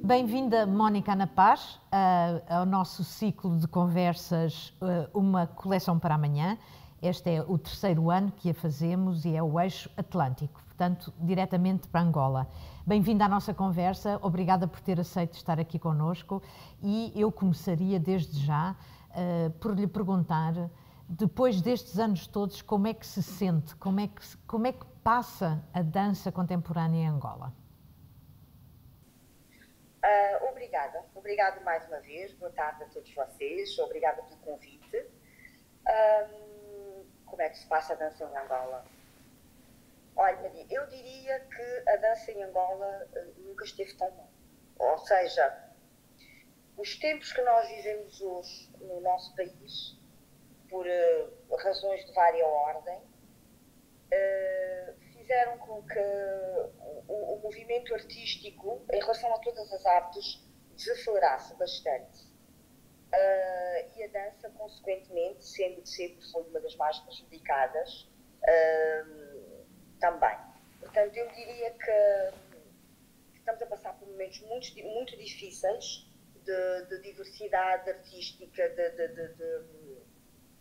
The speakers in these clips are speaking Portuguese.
Bem-vinda, Mónica Ana Paz, ao nosso ciclo de conversas, uma coleção para amanhã. Este é o terceiro ano que a fazemos e é o eixo Atlântico, portanto, diretamente para Angola. Bem-vinda à nossa conversa, obrigada por ter aceito estar aqui connosco e eu começaria desde já por lhe perguntar, depois destes anos todos, como é que se sente, como é que passa a dança contemporânea em Angola? Obrigada mais uma vez, boa tarde a todos vocês, obrigada pelo convite. Como é que se passa a dança em Angola? Olha, Maria, eu diria que a dança em Angola nunca esteve tão mal. Ou seja, os tempos que nós vivemos hoje no nosso país, por razões de vária ordem, fizeram com que o movimento artístico, em relação a todas as artes, desacelerasse bastante. E a dança, consequentemente, sendo sempre foi uma das mais prejudicadas, também. Portanto, eu diria que estamos a passar por momentos muito difíceis de diversidade artística, de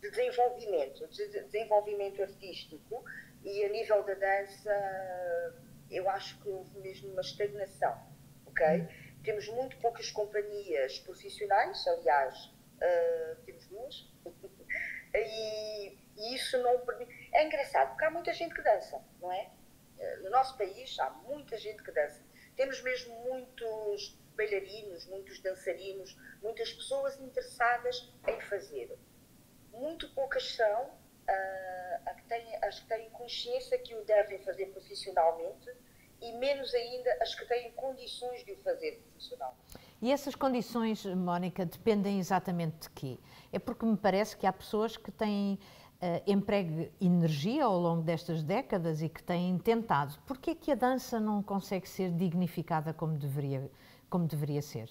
desenvolvimento artístico, e a nível da dança eu acho que houve mesmo uma estagnação, ok? Temos muito poucas companhias profissionais, aliás, temos duas, e isso não permite. É engraçado, porque há muita gente que dança, não é? No nosso país há muita gente que dança. Temos mesmo muitos bailarinos, muitos dançarinos, muitas pessoas interessadas em fazer. Muito poucas são as que têm consciência que o devem fazer profissionalmente e menos ainda as que têm condições de o fazer profissionalmente. E essas condições, Mónica, dependem exatamente de quê? É porque me parece que há pessoas que têm emprego energia ao longo destas décadas e que têm tentado. Porquê é que a dança não consegue ser dignificada como deveria ser?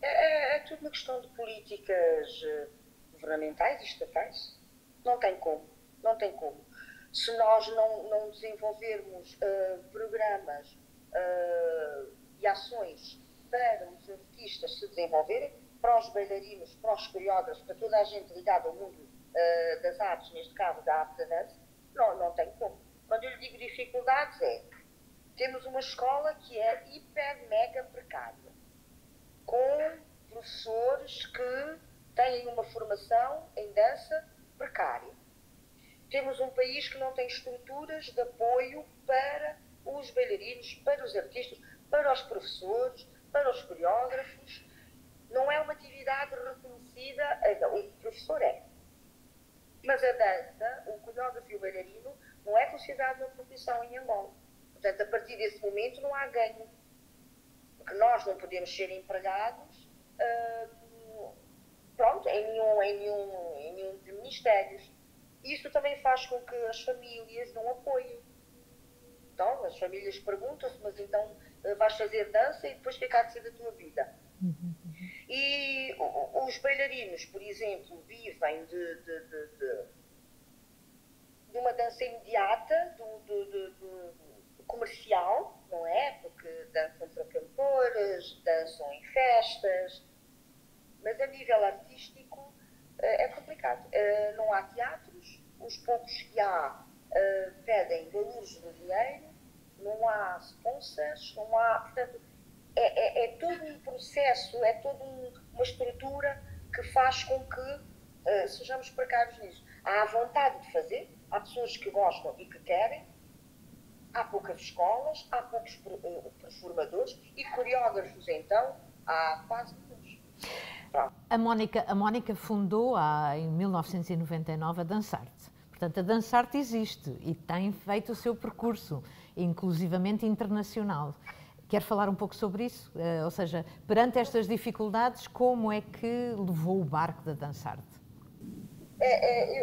É tudo uma questão de políticas governamentais e estatais. Não tem como. Se nós não desenvolvermos programas e ações para os artistas se desenvolverem, para os bailarinos, para os coreógrafos, para toda a gente ligada ao mundo das artes, neste caso da arte da dança, não tem como. Quando eu lhe digo dificuldades temos uma escola que é hiper mega precária, com professores que têm uma formação em dança precária. Temos um país que não tem estruturas de apoio para os bailarinos, para os artistas, para os professores, para os coreógrafos. Não é uma atividade reconhecida, o professor é. Mas a dança, o coreógrafo e o bailarino, não é considerado uma profissão em Angola. Portanto, a partir desse momento não há ganho. Porque nós não podemos ser empregados em nenhum de ministérios. Isso também faz com que as famílias não apoiem. Então, as famílias perguntam-se, mas então vais fazer dança e depois o que é que há de ser da tua vida? E os bailarinos, por exemplo, vivem de uma dança imediata, do comercial, não é? Porque dançam para cantores, dançam em festas, mas a nível artístico é complicado. Não há teatros, os poucos que há pedem valores de dinheiro, não há sponsors, não há. Portanto, é todo um processo, é toda uma estrutura que faz com que sejamos precários nisso. Há a vontade de fazer, há pessoas que gostam e que querem, há poucas escolas, há poucos performadores e coreógrafos, então, há quase todos. A Mónica fundou em 1999 a Dançarte. Portanto, a Dançarte existe e tem feito o seu percurso, inclusivamente internacional. Quer falar um pouco sobre isso? Ou seja, perante estas dificuldades, como é que levou o barco da Dançarte?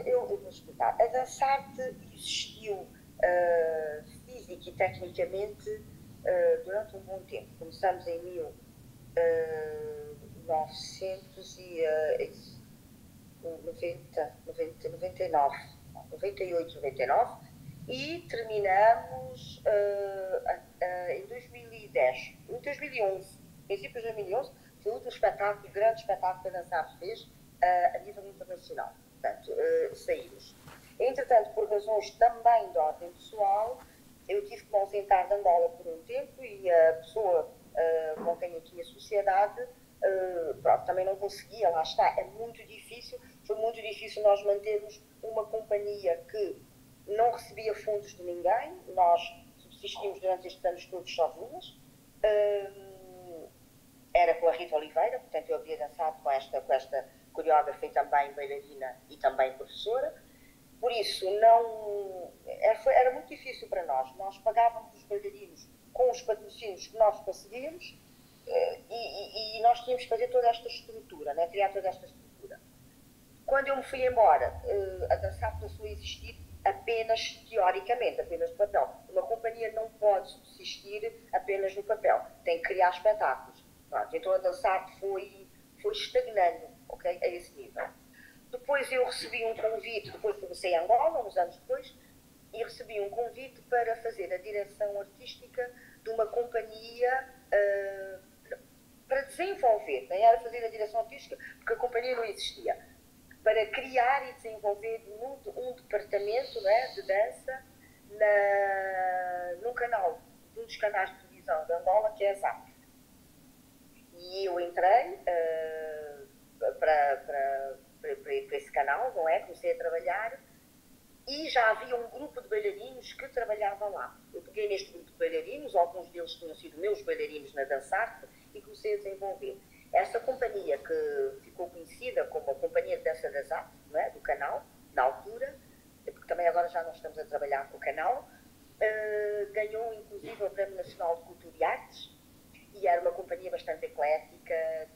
Eu vou explicar. A Dançarte existiu física e tecnicamente durante um bom tempo. Começamos em 1999 e terminamos em 2010, em 2011, princípios de 2011, foi o último espetáculo, grande espetáculo que a Dançarte fez a nível internacional. Portanto, saímos. Entretanto, por razões também de ordem pessoal, eu tive que me ausentar de Angola por um tempo e a pessoa com quem eu tinha sociedade, pronto, também não conseguia, lá está, é muito difícil, foi muito difícil nós mantermos uma companhia que não recebia fundos de ninguém, nós subsistimos durante estes anos todos sozinhas, era com a Rita Oliveira, portanto eu havia dançado com esta coreógrafa e também bailarina e também professora, por isso era muito difícil para nós pagávamos os bailarinos com os patrocínios que nós conseguíamos e nós tínhamos que fazer toda esta estrutura, né? Criar toda esta estrutura. Quando eu me fui embora, a Dançarte passou a existir apenas teoricamente, apenas no papel. Uma companhia não pode subsistir apenas no papel, tem que criar espetáculos. Pronto, então a Dançarte foi estagnando, okay, a esse nível. Depois eu recebi um convite, depois comecei em Angola, uns anos depois, e recebi um convite para fazer a direção artística de uma companhia para desenvolver, nem era fazer a direção artística porque a companhia não existia, para criar e desenvolver um departamento, né, de dança num canal, num dos canais de televisão de Angola, que é a ZAP. E eu entrei para esse canal, não é? Comecei a trabalhar e já havia um grupo de bailarinos que trabalhava lá. Eu peguei neste grupo de bailarinos, alguns deles tinham sido meus bailarinos na Dançarte e comecei a desenvolver. Essa companhia que ficou conhecida como a Companhia de Dança das Artes, não é? Do canal, na altura, porque também agora já não estamos a trabalhar com o canal, ganhou inclusive o Prémio Nacional de Cultura e Artes e era uma companhia bastante eclética,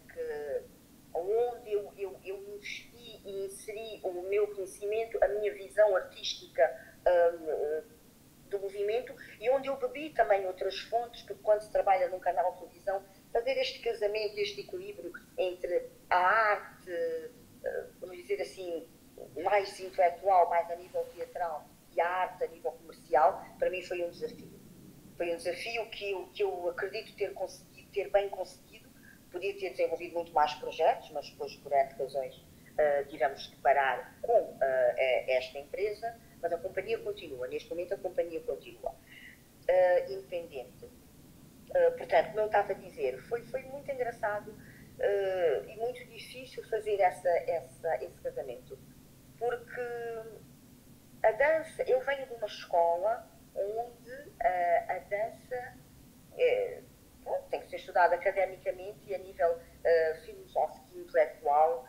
onde eu investi e inseri o meu conhecimento, a minha visão artística do movimento e onde eu bebi também outras fontes, porque quando se trabalha num canal de televisão, fazer este casamento, este equilíbrio entre a arte, vamos dizer assim, mais intelectual, mais a nível teatral, e a arte a nível comercial, para mim foi um desafio. Foi um desafio que eu acredito ter bem conseguido. Podia ter desenvolvido muito mais projetos, mas depois, por N razões, tivemos que parar com esta empresa, mas a companhia continua. Neste momento, a companhia continua independente. Portanto, como eu estava a dizer, foi muito engraçado e muito difícil fazer esse casamento, porque a dança, eu venho de uma escola onde a dança tem que ser estudada academicamente e a nível filosófico e intelectual,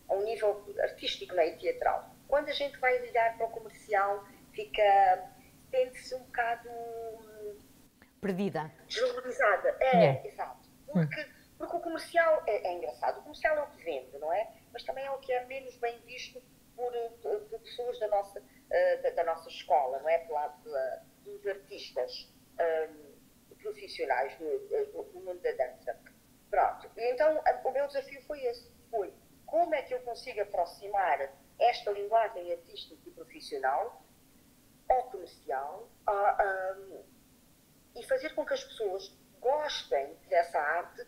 a um nível artístico, né, e teatral. Quando a gente vai olhar para o comercial, sente-se um bocado perdida, desvalorizada. Exato. Porque o comercial é engraçado. O comercial é o que vende, não é? Mas também é o que é menos bem visto por pessoas da nossa escola, não é? Dos artistas profissionais do mundo da dança. Pronto. E então, o meu desafio foi esse. Foi como é que eu consigo aproximar esta linguagem artística e profissional ao comercial e fazer com que as pessoas gostem dessa arte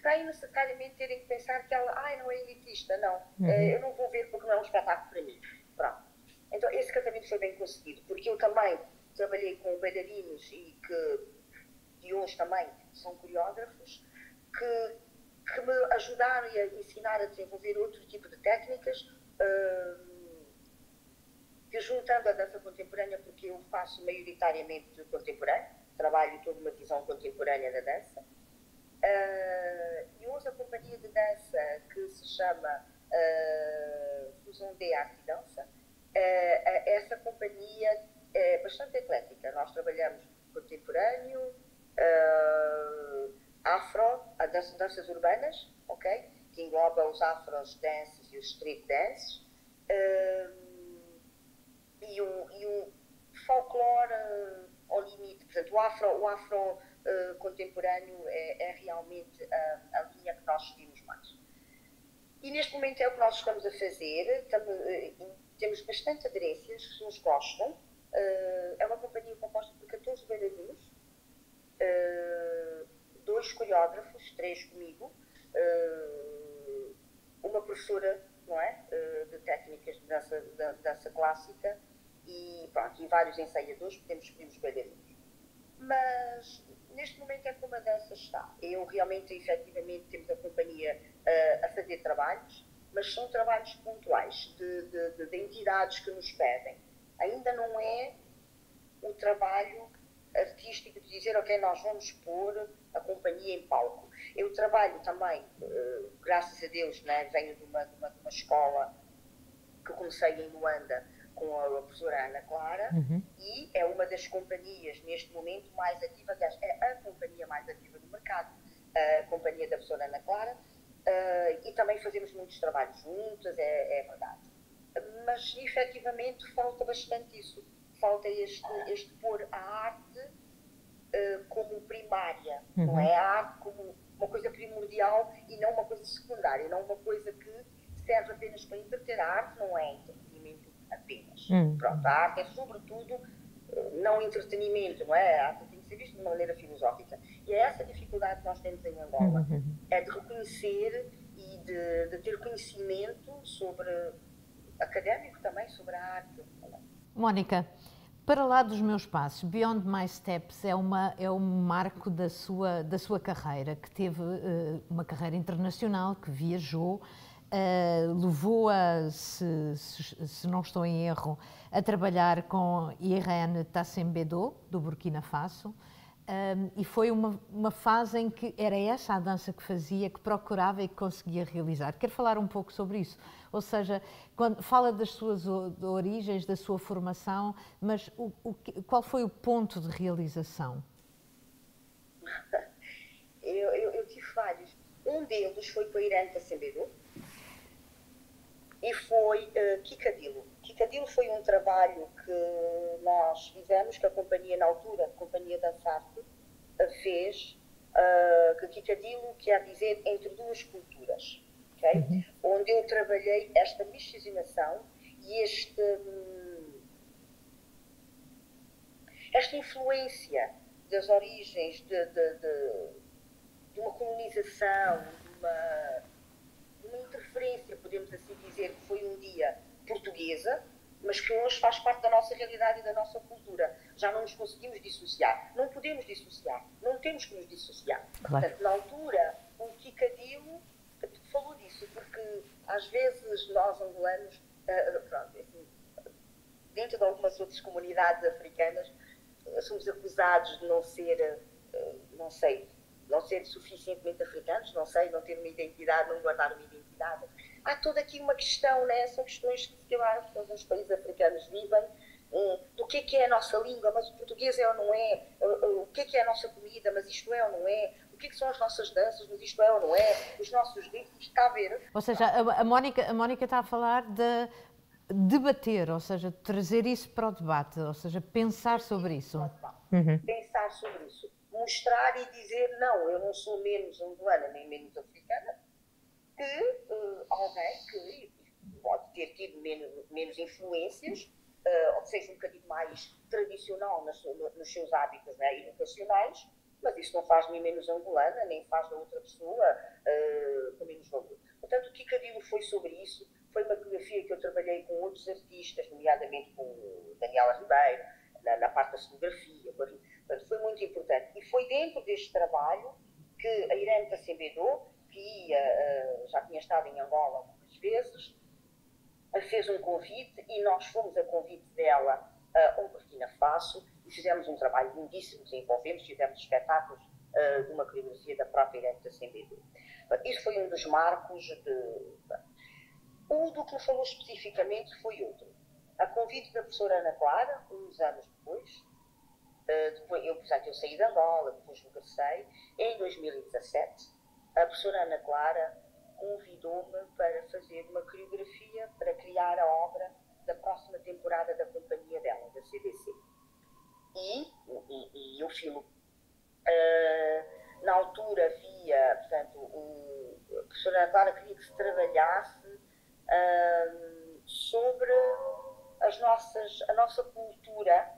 sem necessariamente terem que pensar que ela não é elitista, não. Eu não vou ver porque não é um espetáculo para mim. Pronto. Então esse casamento foi bem conseguido, porque eu também trabalhei com bailarinos e que hoje também são coreógrafos que me ajudaram a ensinar a desenvolver outro tipo de técnicas que juntando a dança contemporânea, porque eu faço maioritariamente contemporâneo, trabalho toda uma visão contemporânea da dança, e eu temos a companhia de dança que se chama Fusão de Arte e Dança. Essa companhia é bastante eclética. Nós trabalhamos contemporâneo, afro, danças urbanas, ok? Que engloba os afros dances e os street dances, e um folclore ao limite. Portanto, o afro contemporâneo é realmente a linha que nós seguimos mais. E neste momento é o que nós estamos a fazer. Temos bastante aderências, as pessoas gostam. É uma companhia composta por 14 bailarinos, 2 coreógrafos, 3 comigo, uma professora, não é? De técnicas de dança clássica e, pronto, e vários ensaiadores, podemos escolher os bailarinos. Mas neste momento é como a dança está. Eu realmente, efetivamente, temos a companhia a fazer trabalhos, mas são trabalhos pontuais de entidades que nos pedem. Ainda não é o trabalho artístico de dizer, ok, nós vamos pôr a companhia em palco. Eu trabalho também, graças a Deus, né, venho de uma escola que comecei em Luanda com a professora Ana Clara, e é uma das companhias neste momento mais ativa, aliás, é a companhia mais ativa do mercado, a companhia da professora Ana Clara, e também fazemos muitos trabalhos juntas, é verdade. Mas efetivamente falta bastante isso, falta este pôr a arte como primária, não é? A arte como uma coisa primordial e não uma coisa secundária, não uma coisa que serve apenas para entreter. A arte não é entretenimento apenas. Pronto, a arte é sobretudo não entretenimento, não é? A arte tem que ser vista de uma maneira filosófica. E é essa dificuldade que nós temos em Angola, é de reconhecer e de ter conhecimento sobre, académico também, sobre a arte. Mónica, para lá dos meus passos, Beyond My Steps é um marco da sua carreira, que teve uma carreira internacional, que viajou, levou-a, se não estou em erro, a trabalhar com Irene Tassembedo, do Burkina Faso, e foi uma fase em que era essa a dança que fazia, que procurava e que conseguia realizar. Quero falar um pouco sobre isso. Ou seja, quando fala das suas origens, da sua formação, mas qual foi o ponto de realização? Eu tive vários. Um deles foi com a Irene Tassembedo e foi Kikadilo. Kikadilo foi um trabalho que nós fizemos, que a companhia na altura, a Companhia Dançarte, fez, que Kikadilo quer dizer entre duas culturas, okay? Onde eu trabalhei esta miscigenação e esta influência das origens de uma colonização, de uma interferência, podemos assim dizer, que foi um dia portuguesa, mas que hoje faz parte da nossa realidade e da nossa cultura. Já não nos conseguimos dissociar. Não podemos dissociar. Não temos que nos dissociar. Claro. Portanto, na altura, o Kikadilo falou disso, porque às vezes nós, angolanos, pronto, assim, dentro de algumas outras comunidades africanas, somos acusados de não ser, não ser suficientemente africanos, não ter uma identidade, não guardar uma identidade. Há toda aqui uma questão, né? São questões que eu acho que os países africanos vivem, do que é a nossa língua, mas o português é ou não é, o que é a nossa comida, mas isto é ou não é, o que são as nossas danças, mas isto é ou não é, os nossos ritmos, está a ver? Ou seja, a Mónica está a falar de debater, ou seja, trazer isso para o debate, ou seja, pensar sobre isso. Pensar sobre isso. Mostrar e dizer, não, eu não sou menos angolana nem menos africana que alguém que pode ter tido menos influências, ou seja, um bocadinho mais tradicional nos seus hábitos, né, educacionais, mas isso não faz nem menos angolana, nem faz da outra pessoa com menos valor. Portanto, o Kikadilo foi sobre isso, foi uma coreografia que eu trabalhei com outros artistas, nomeadamente com Daniela Ribeiro, na parte da cenografia, portanto, foi muito importante. E foi dentro deste trabalho que a Irene Tassembedo, que já tinha estado em Angola algumas vezes, fez um convite e nós fomos a convite dela ao Burkina Faso e fizemos um trabalho lindíssimo, desenvolvemos, fizemos espetáculos de uma coreografia da própria Ivete da CMBB. Isso foi um dos marcos O do que me falou especificamente foi outro. A convite da professora Ana Clara, uns anos depois, eu saí de Angola, depois regressei, em 2017, a professora Ana Clara convidou-me para fazer uma coreografia para criar a obra da próxima temporada da companhia dela, da CDC. E o filme, na altura havia, portanto, a professora Ana Clara queria que se trabalhasse sobre a nossa cultura,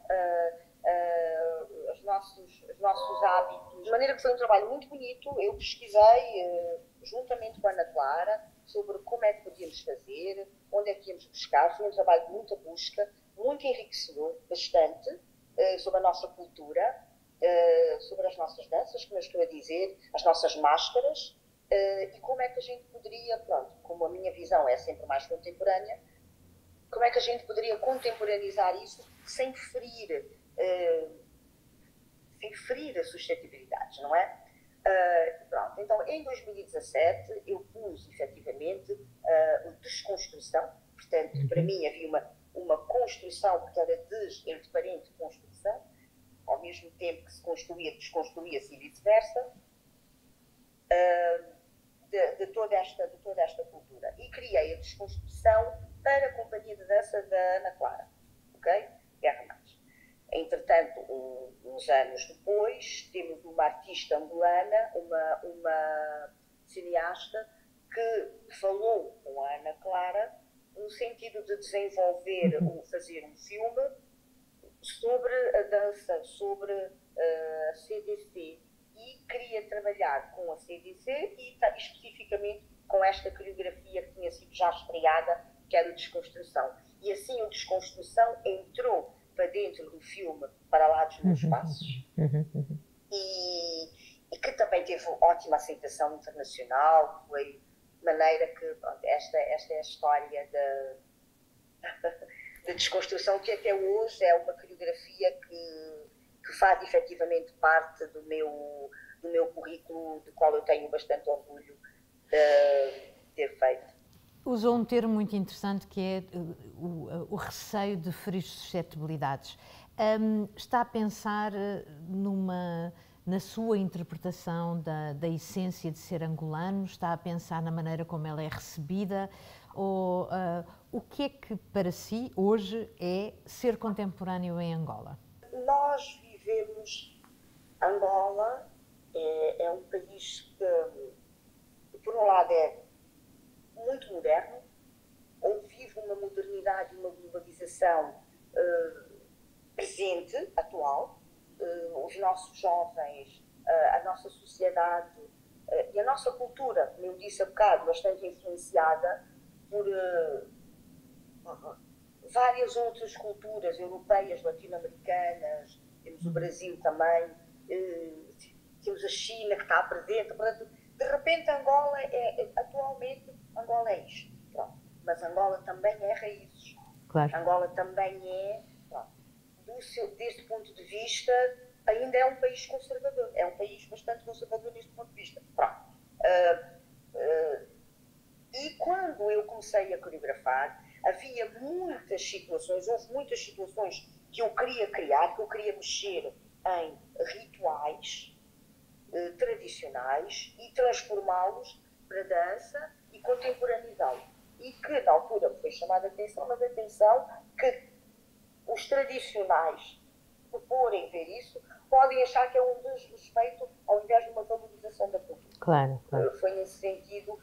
os nossos hábitos. De maneira que foi um trabalho muito bonito. Eu pesquisei, juntamente com a Ana Clara, sobre como é que podíamos fazer, onde é que íamos buscar. Foi um trabalho de muita busca, muito enriquecedor, bastante, sobre a nossa cultura, sobre as nossas danças, como eu estou a dizer, as nossas máscaras, e como é que a gente poderia, pronto, como a minha visão é sempre mais contemporânea, como é que a gente poderia contemporaneizar isso sem ferir as suscetibilidades, não é? Pronto, então em 2017 eu pus efetivamente a desconstrução, portanto para mim havia uma construção, porque era entre parentes construção, ao mesmo tempo que se construía, desconstruía-se e vice-versa, de toda esta cultura. E criei a desconstrução para a companhia de dança da Ana Clara, ok? Guerra Mais. Entretanto, uns anos depois, temos uma artista angolana, uma cineasta, que falou com a Ana Clara no sentido de desenvolver, fazer um filme sobre a dança, sobre a CDC, e queria trabalhar com a CDC e especificamente com esta coreografia que tinha sido já estreada, que era o Desconstrução. E assim o Desconstrução entrou para dentro do filme Para Lá dos Meus Passos, e que também teve ótima aceitação internacional. Foi de maneira que, pronto, esta é a história da Desconstrução, que até hoje é uma coreografia que faz efetivamente parte do meu currículo, do qual eu tenho bastante orgulho de ter feito. Usou um termo muito interessante, que é o receio de ferir suscetibilidades. Está a pensar na sua interpretação da essência de ser angolano? Está a pensar na maneira como ela é recebida? Ou o que é que para si hoje é ser contemporâneo em Angola? Nós vivemos, Angola é um país que, por um lado, é muito moderno, ou vive uma modernidade e uma globalização presente, atual. Os nossos jovens, a nossa sociedade e a nossa cultura, como eu disse há bocado, bastante influenciada por várias outras culturas europeias, latino-americanas. Temos o Brasil também, temos a China que está presente. Portanto, de repente Angola atualmente Angola é isto, pronto. Mas Angola também é raízes. Claro. Angola também desse ponto de vista, ainda é um país conservador, é um país bastante conservador deste ponto de vista. Pronto. E quando eu comecei a coreografar, havia houve muitas situações que eu queria criar, que eu queria mexer em rituais tradicionais e transformá-los para dança e contemporaneizá-los. E que na altura me foi chamada a atenção, mas atenção que os tradicionais, por porem ver isso, podem achar que é um desrespeito ao invés de uma valorização da cultura. Claro. Foi nesse sentido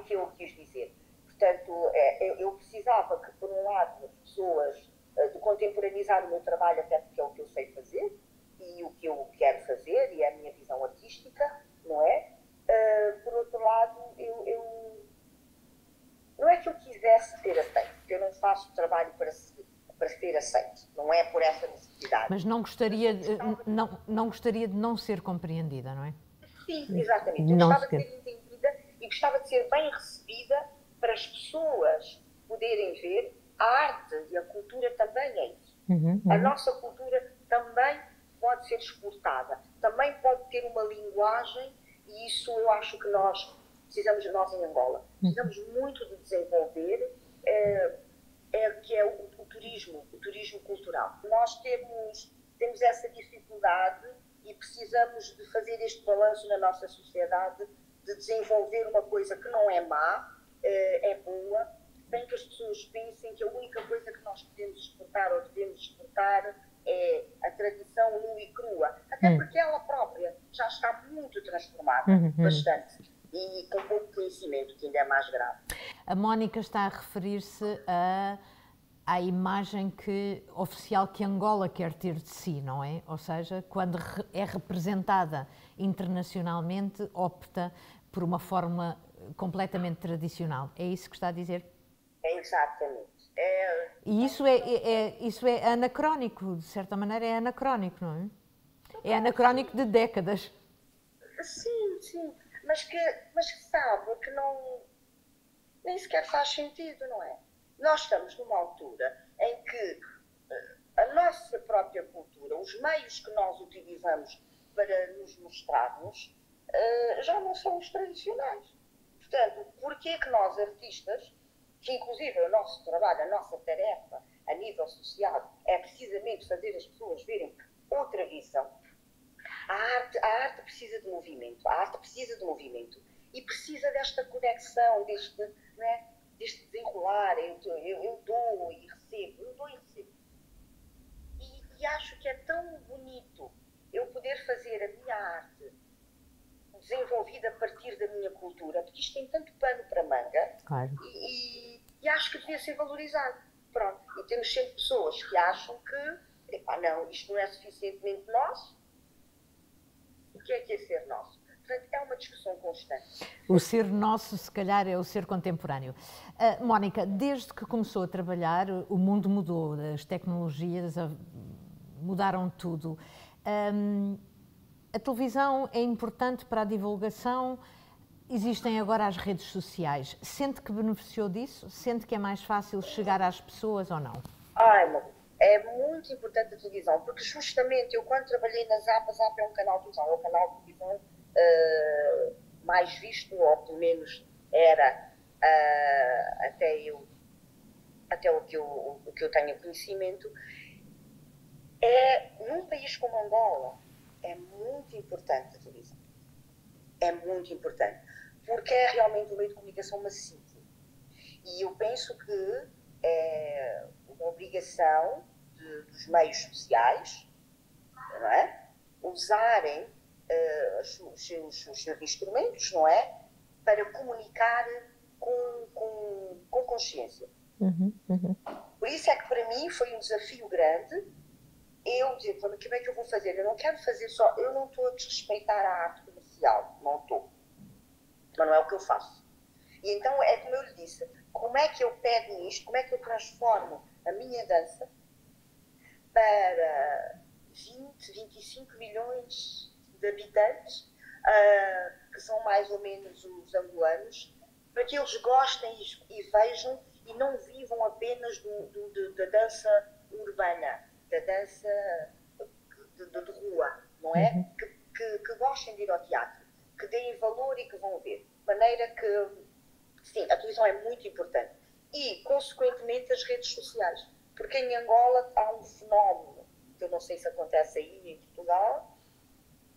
que eu quis dizer. Portanto, eu precisava que, por um lado, as pessoas de contemporaneizar o meu trabalho, até porque é o que eu sei fazer e o que eu quero fazer, e é a minha visão artística, não é? Por outro lado, não é que eu quisesse ser aceito, porque eu não faço trabalho para ser aceito, não é por essa necessidade. Mas não gostaria de não ser compreendida, não é? Sim, exatamente. Eu gostava de ser entendida e gostava de ser bem recebida, para as pessoas poderem ver a arte e a cultura também é isso. A nossa cultura também pode ser exportada, também pode ter uma linguagem, e isso eu acho que nós precisamos, nós em Angola, precisamos muito de desenvolver, que é o turismo cultural. Nós temos essa dificuldade e precisamos de fazer este balanço na nossa sociedade, de desenvolver uma coisa que não é má, é boa, sem que as pessoas pensem que a única coisa que nós podemos exportar ou devemos exportar é a tradição nua e crua. Até porque ela própria já está muito transformada, bastante. E com pouco conhecimento, que ainda é mais grave. A Mónica está a referir-se à imagem oficial que Angola quer ter de si, não é? Ou seja, quando é representada internacionalmente, opta por uma forma completamente tradicional. É isso que está a dizer? Exatamente. E isso é anacrónico, de certa maneira é anacrónico, não é? É anacrónico de décadas. Sim, sim. Mas que sabe que nem sequer faz sentido, não é? Nós estamos numa altura em que a nossa própria cultura, os meios que nós utilizamos para nos mostrarmos, já não são os tradicionais. Portanto, porquê que nós artistas, que inclusive o nosso trabalho, a nossa tarefa a nível social é precisamente fazer as pessoas verem outra visão, a arte precisa de movimento, a arte precisa de movimento e precisa desta conexão, deste desenrolar, eu dou e recebo, eu dou e recebo. E acho que é tão bonito eu poder fazer a minha arte desenvolvida a partir da minha cultura, porque isto tem tanto pano para manga, claro. e acho que devia ser valorizado. Pronto. E temos sempre pessoas que acham que, não, isto não é suficientemente nosso. O que é ser nosso? Portanto, é uma discussão constante. O ser nosso, se calhar, é o ser contemporâneo. Mónica, desde que começou a trabalhar, o mundo mudou, as tecnologias mudaram tudo. A televisão é importante para a divulgação, existem agora as redes sociais. Sente que beneficiou disso? Sente que é mais fácil chegar às pessoas ou não? É muito importante a televisão, porque justamente eu quando trabalhei na ZAP, a ZAP é um canal de televisão, é o canal de televisão mais visto, ou pelo menos era até o que eu tenho conhecimento. Num país como Angola, é muito importante a televisão. É muito importante, porque é realmente um meio de comunicação massivo. E eu penso que é uma obrigação dos meios sociais, não é? Usarem os seus instrumentos, não é? Para comunicar com consciência. Por isso é que para mim foi um desafio grande eu dizer, como é que eu vou fazer? Eu não quero fazer só, eu não estou a desrespeitar a arte comercial, não estou. Mas não é o que eu faço. E então é como eu lhe disse, como é que eu pego nisto, como é que eu transformo a minha dança para 20, 25 milhões de habitantes, que são mais ou menos os angolanos, para que eles gostem e vejam e não vivam apenas da dança urbana, da dança de rua, não é? Que gostem de ir ao teatro, que deem valor e que vão ver. De maneira que, sim, a televisão é muito importante. E, consequentemente, as redes sociais. Porque em Angola há um fenómeno, que eu não sei se acontece aí em Portugal,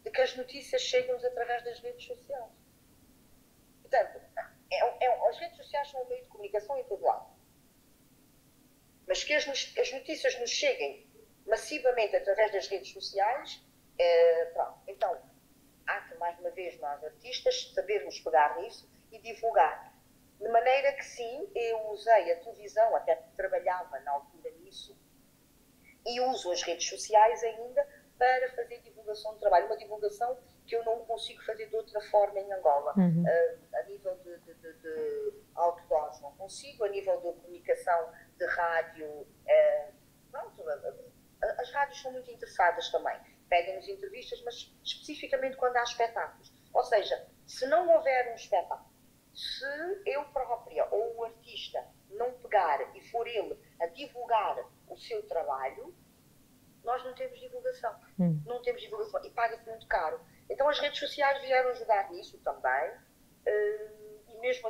de que as notícias chegam-nos através das redes sociais. Portanto, as redes sociais são um meio de comunicação em todo lado. Mas que as notícias nos cheguem massivamente através das redes sociais, pronto. Então, há que, mais uma vez, nós artistas, sabermos pegar nisso e divulgar. De maneira que, sim, eu usei a televisão, até trabalhava na altura nisso, e uso as redes sociais ainda para fazer divulgação de trabalho. Uma divulgação que eu não consigo fazer de outra forma em Angola. A nível de outdoors não consigo, a nível de comunicação de rádio, pronto, as rádios são muito interessadas também. Pedem-nos entrevistas, mas especificamente quando há espetáculos. Ou seja, se não houver um espetáculo, se eu própria ou o artista não pegar e for ele a divulgar o seu trabalho, nós não temos divulgação. Não temos divulgação e paga-se muito caro. Então as redes sociais vieram ajudar nisso também, e mesmo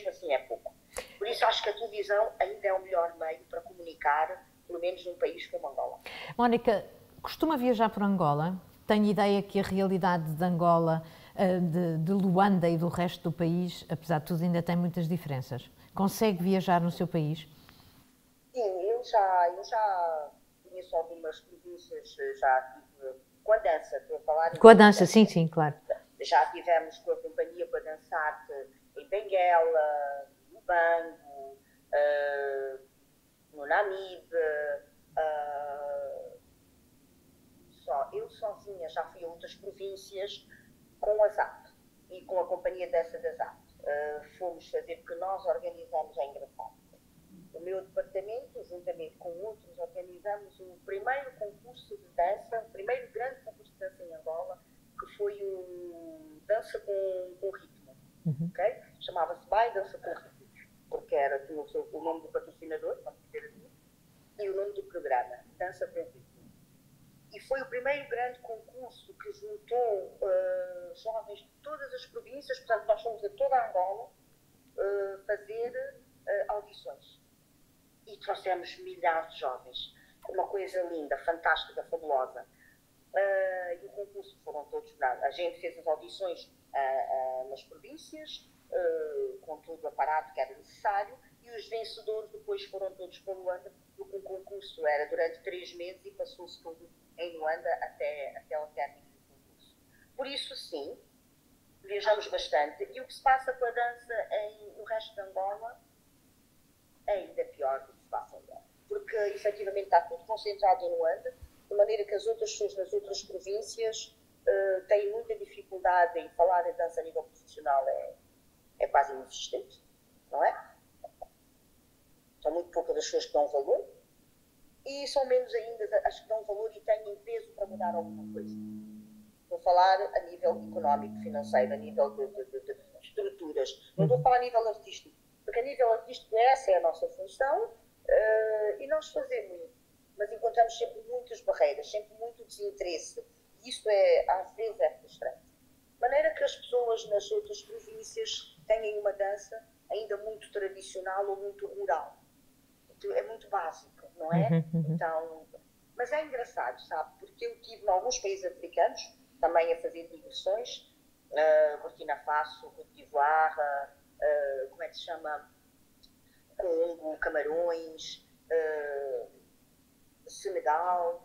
assim é pouco. Por isso acho que a televisão ainda é o melhor meio para comunicar, pelo menos num país como Angola. Mónica, costuma viajar por Angola? Tenho ideia que a realidade de Angola, de Luanda e do resto do país, apesar de tudo, ainda tem muitas diferenças. Consegue viajar no seu país? Sim, eu já conheço algumas províncias, já tive com a dança, estou a falar Com a dança, sim, claro. Já tivemos com a companhia para dançar em Benguela, no Bango, no Namibe, eu sozinha já fui a outras províncias com a ZAP e com a companhia de dança da ZAP. Fomos fazer, porque nós organizamos, é engraçado. O meu departamento, juntamente com outros, organizamos o primeiro concurso de dança, o primeiro grande concurso de dança em Angola, que foi o Dança com Ritmo. Okay? Chamava-se Vai Dança com Ritmo, porque era o nome do patrocinador, e o nome do programa, Dança com Ritmo. E foi o primeiro grande concurso que juntou jovens de todas as províncias, portanto nós fomos a toda a Angola fazer audições. E trouxemos milhares de jovens. Uma coisa linda, fantástica, fabulosa. E o concurso foram todos bravos. A gente fez as audições nas províncias, com todo o aparato que era necessário, e os vencedores depois foram todos para Luanda, porque o concurso era durante 3 meses e passou-se tudo em Luanda até ao término do concurso. Por isso, sim, viajamos bastante. E o que se passa com a dança no resto de Angola é ainda pior do que se passa em Luanda. Porque, efetivamente, está tudo concentrado em Luanda, de maneira que as outras pessoas nas outras províncias têm muita dificuldade em falar de dança a nível profissional, é quase inexistente, não é? São muito poucas as pessoas que dão valor e são menos ainda as que dão valor e têm peso para mudar alguma coisa. Estou a falar a nível económico, financeiro, a nível de estruturas. Não estou a falar a nível artístico, porque a nível artístico essa é a nossa função e nós fazemos, mas encontramos sempre muitas barreiras, sempre muito desinteresse. E isto às vezes é frustrante. De maneira que as pessoas nas outras províncias têm uma dança ainda muito tradicional ou muito rural. É muito básico, não é? Então, mas é engraçado, sabe? Porque eu estive em alguns países africanos também a fazer digressões, Burkina Faso, Côte d'Ivoire, como é que se chama? Congo, Camarões, Senegal.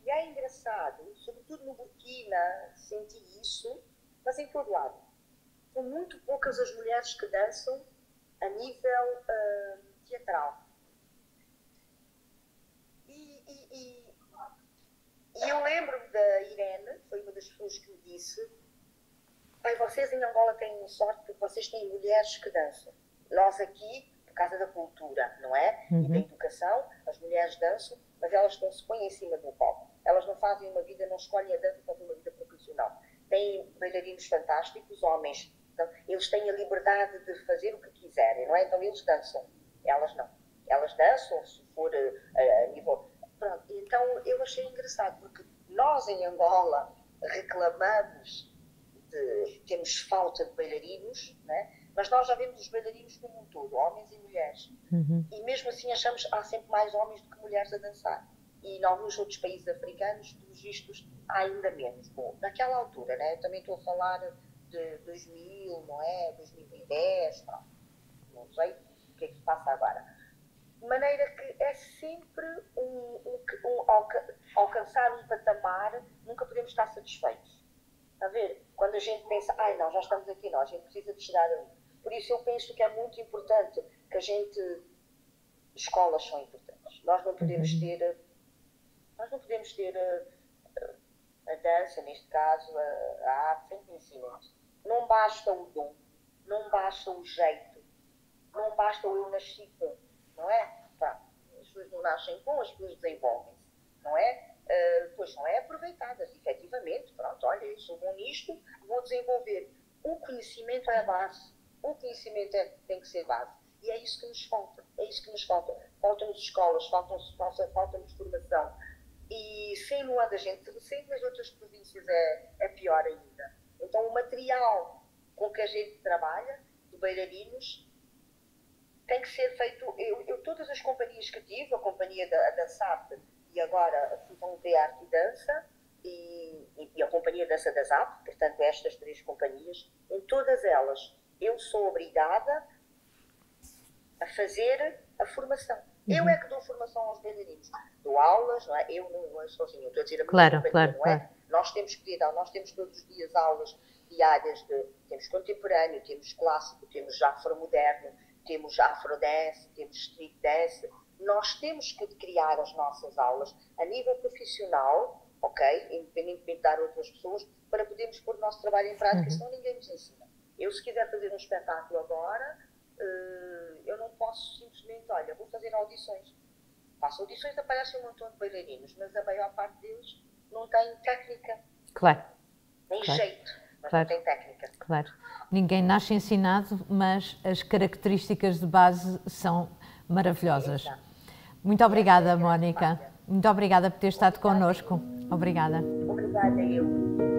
E é engraçado, sobretudo no Burkina, senti isso, mas em todo lado. São muito poucas as mulheres que dançam a nível teatral. E eu lembro-me da Irene, foi uma das pessoas que me disse: pai, vocês em Angola têm sorte porque vocês têm mulheres que dançam. Nós aqui, por causa da cultura, não é? E da educação, as mulheres dançam, mas elas não se põem em cima do palco. Elas não fazem uma vida, não escolhem a dança para uma vida profissional. Têm bailarinos fantásticos, homens. Então, eles têm a liberdade de fazer o que quiserem, não é? Então eles dançam. Elas não. Elas dançam, se for a nível... Pronto. Então eu achei engraçado, porque nós em Angola reclamamos temos falta de bailarinos, né? Mas nós já vemos os bailarinos como um todo, homens e mulheres. E mesmo assim achamos que há sempre mais homens do que mulheres a dançar. E em alguns outros países africanos, pelos vistos, há ainda menos. Bom, naquela altura, né? Eu também estou a falar de 2000, não é? 2010, não sei o que é que se passa agora. De maneira que é sempre alcançar um patamar, nunca podemos estar satisfeitos. Está a ver? Quando a gente pensa, não, já estamos aqui, não, a gente precisa de chegar ali. Por isso eu penso que é muito importante que a gente... Escolas são importantes. Nós não podemos ter a dança, neste caso, a arte, sem conhecimento. Não basta o dom, não basta o jeito, não basta o eu nasci com, não é? Pá, as pessoas não nascem com, as pessoas desenvolvem-se, não é? Depois não é aproveitadas, efetivamente. Pronto, olha, eu sou bom nisto, vou desenvolver. O conhecimento é a base. O conhecimento tem que ser base. E é isso que nos falta. É isso que nos falta. Faltam-nos escolas, falta-nos formação, e sem Luanda a gente recebe, nas outras províncias é pior ainda. Então o material com que a gente trabalha, de bailarinos, tem que ser feito. Todas as companhias que tive, a companhia da SAP e agora a Fusão de Arte e Dança e a companhia Dança da ZAP, portanto estas 3 companhias, em todas elas eu sou obrigada a fazer a formação. Eu é que dou formação aos bailarinos. Dou aulas, não é? Eu não sozinha, eu estou a dizer a minha companhia, não é? Claro. Nós temos que dar, nós temos todos os dias aulas diárias temos contemporâneo, temos clássico, temos afro-moderno, temos afro-dance, temos street dance. Nós temos que criar as nossas aulas a nível profissional, ok? Independentemente de dar outras pessoas, para podermos pôr o nosso trabalho em prática, senão ninguém nos ensina. Eu, se quiser fazer um espetáculo agora, eu não posso simplesmente, olha, vou fazer audições. Faço audições, aparecem um montão de bailarinos, mas a maior parte deles não tem técnica. Claro. Nem jeito, mas não tem técnica. Claro. Ninguém nasce ensinado, mas as características de base são maravilhosas. Muito obrigada, Mónica. Muito obrigada por ter estado connosco. Obrigada. Obrigada eu.